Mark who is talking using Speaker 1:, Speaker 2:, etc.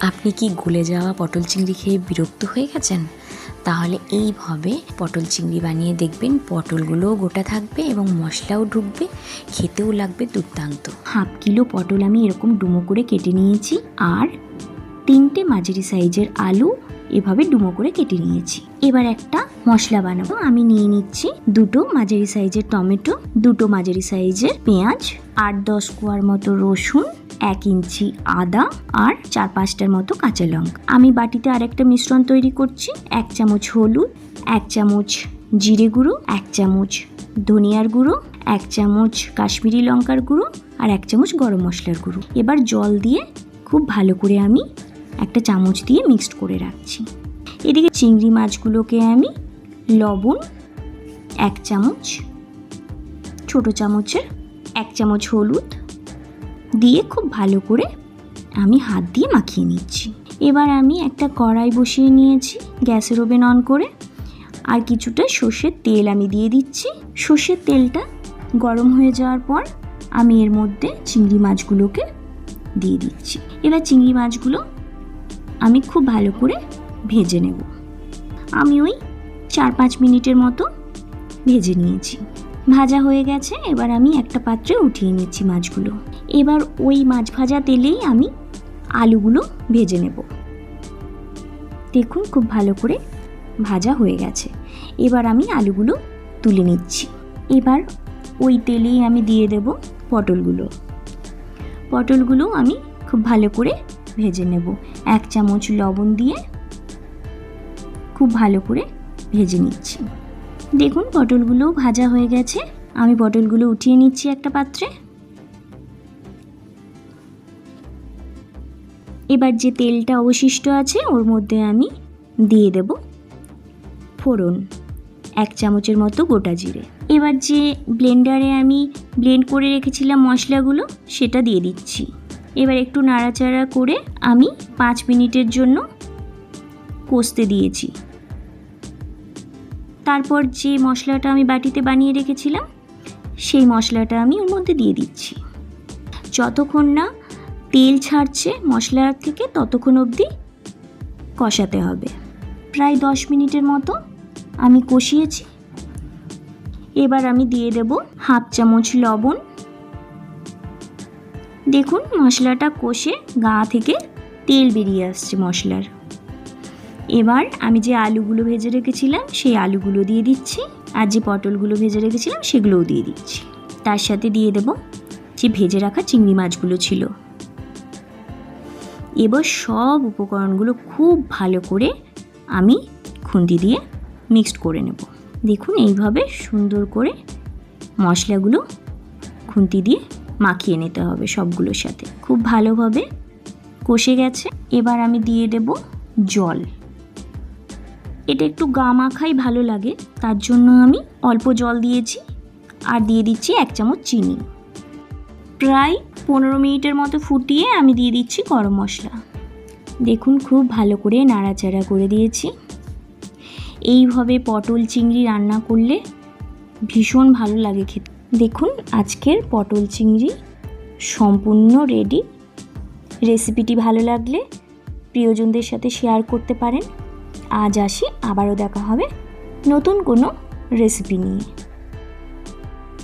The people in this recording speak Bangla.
Speaker 1: আপনি কি গলে যাওয়া পটল চিংড়ি খেয়ে বিরক্ত হয়ে গেছেন? তাহলে এইভাবে পটল চিংড়ি বানিয়ে দেখবেন, পটলগুলোও গোটা থাকবে এবং মশলাও ঢুকবে, খেতেও লাগবে দুর্দান্ত।
Speaker 2: হাফ কিলো পটল আমি এরকম ডুমো করে কেটে নিয়েছি, আর 3টে মাঝারি সাইজের আলু এভাবে ডুমো করে কেটে নিয়েছি। এবার একটা মশলা বানাবো। আমি নিয়ে নিচ্ছি 2টো মাঝারি সাইজের টমেটো, 2টো মাঝারি সাইজের পেঁয়াজ, 8-10 কোয়ার মতো রসুন, 1 ইঞ্চি আদা আর 4-5টার মতো কাঁচা লঙ্কা। আমি বাটিতে আরেকটা মিশ্রণ তৈরি করছি। 1 চামচ হলুদ, 1 চামচ জিরে গুঁড়ো, 1 চামচ ধনিয়ার গুঁড়ো, 1 চামচ কাশ্মীরি লঙ্কার গুঁড়ো আর 1 চামচ গরম মশলার গুঁড়ো। এবার জল দিয়ে খুব ভালো করে আমি একটা চামচ দিয়ে মিক্সড করে রাখছি। এদিকে চিংড়ি মাছগুলোকে আমি লবণ 1 চামচ, ছোটো চামচের 1 চামচ হলুদ দিয়ে খুব ভালো করে আমি হাত দিয়ে মাখিয়ে নিচ্ছি। এবার আমি একটা কড়াই বসিয়ে নিয়েছি, গ্যাসের ওভেন অন করে, আর কিছুটা সর্ষের তেল আমি দিয়ে দিচ্ছি। সর্ষের তেলটা গরম হয়ে যাওয়ার পর আমি এর মধ্যে চিংড়ি মাছগুলোকে দিয়ে দিচ্ছি। এবার চিংড়ি মাছগুলো আমি খুব ভালো করে ভেজে নেব। আমি ওই 4-5 মিনিটের মতো ভেজে নিয়েছি। ভাজা হয়ে গেছে। এবার আমি একটা পাত্রে উঠিয়ে নিচ্ছি মাছগুলো। এবার ওই মাছ ভাজা তেলেই আমি আলুগুলো ভেজে নেব। দেখুন খুব ভালো করে ভাজা হয়ে গেছে। এবার আমি আলুগুলো তুলে নিচ্ছি। এবার ওই তেলেই আমি দিয়ে দেব পটলগুলো। পটলগুলো আমি খুব ভালো করে ভেজে নেব। 1 চামচ লবণ দিয়ে খুব ভালো করে ভেজে নিচ্ছি। দেখুন পটলগুলো ভাজা হয়ে গেছে। আমি পটলগুলো উঠিয়ে নিচ্ছি একটা পাত্রে। এবার যে তেলটা অবশিষ্ট আছে ওর মধ্যে আমি দিয়ে দেব ফোড়ন, 1 চামচের মতো গোটা জিরে। এবার যে ব্লেন্ডারে আমি ব্লেন্ড করে রেখেছিলাম মশলাগুলো সেটা দিয়ে দিচ্ছি। এবার একটু নাড়াচাড়া করে আমি 5 মিনিটের জন্য কষতে দিয়েছি। তারপর যে মশলাটা আমি বাটিতে বানিয়ে রেখেছিলাম সেই মশলাটা আমি ওর মধ্যে দিয়ে দিচ্ছি। যতক্ষণ না তেল ছাড়ছে মশলার থেকে ততক্ষণ অবধি কষাতে হবে। প্রায় 10 মিনিটের মতো আমি কষিয়েছি। এবার আমি দিয়ে দেব হাফ চামচ লবণ। দেখুন মশলাটা কষে গা থেকে তেল বেরিয়ে আসছে মশলার। এবার আমি যে আলুগুলো ভেজে রেখেছিলাম সেই আলুগুলো দিয়ে দিচ্ছি, আর যে পটলগুলো ভেজে রেখেছিলাম সেগুলোও দিয়ে দিচ্ছি। তার সাথে দিয়ে দেব যে ভেজে রাখা চিংড়ি মাছগুলো ছিল। এবার সব উপকরণগুলো খুব ভালো করে আমি খুন্তি দিয়ে মিক্সড করে নেব। দেখুন এইভাবে সুন্দর করে মশলাগুলো খুন্তি দিয়ে মাখিয়ে নিতে হবে সবগুলোর সাথে। খুব ভালোভাবে কষে গেছে। এবার আমি দিয়ে দেব জল। এটা একটু গা মাখাই ভালো লাগে, তার জন্য আমি অল্প জল দিয়েছি। আর দিয়ে দিচ্ছি 1 চামচ চিনি। প্রায় 15 মিনিটের মতো ফুটিয়ে আমি দিয়ে দিচ্ছি গরম মশলা। দেখুন খুব ভালো করে নাড়াচাড়া করে দিয়েছি। এইভাবে পটল চিংড়ি রান্না করলে ভীষণ ভালো লাগে খেতে। দেখুন আজকের পটল চিংড়ি সম্পূর্ণ রেডি। রেসিপিটি ভালো লাগলে প্রিয়জনদের সাথে শেয়ার করতে পারেন। আজ আসি, আবারও দেখা হবে নতুন কোনো রেসিপি নিয়ে।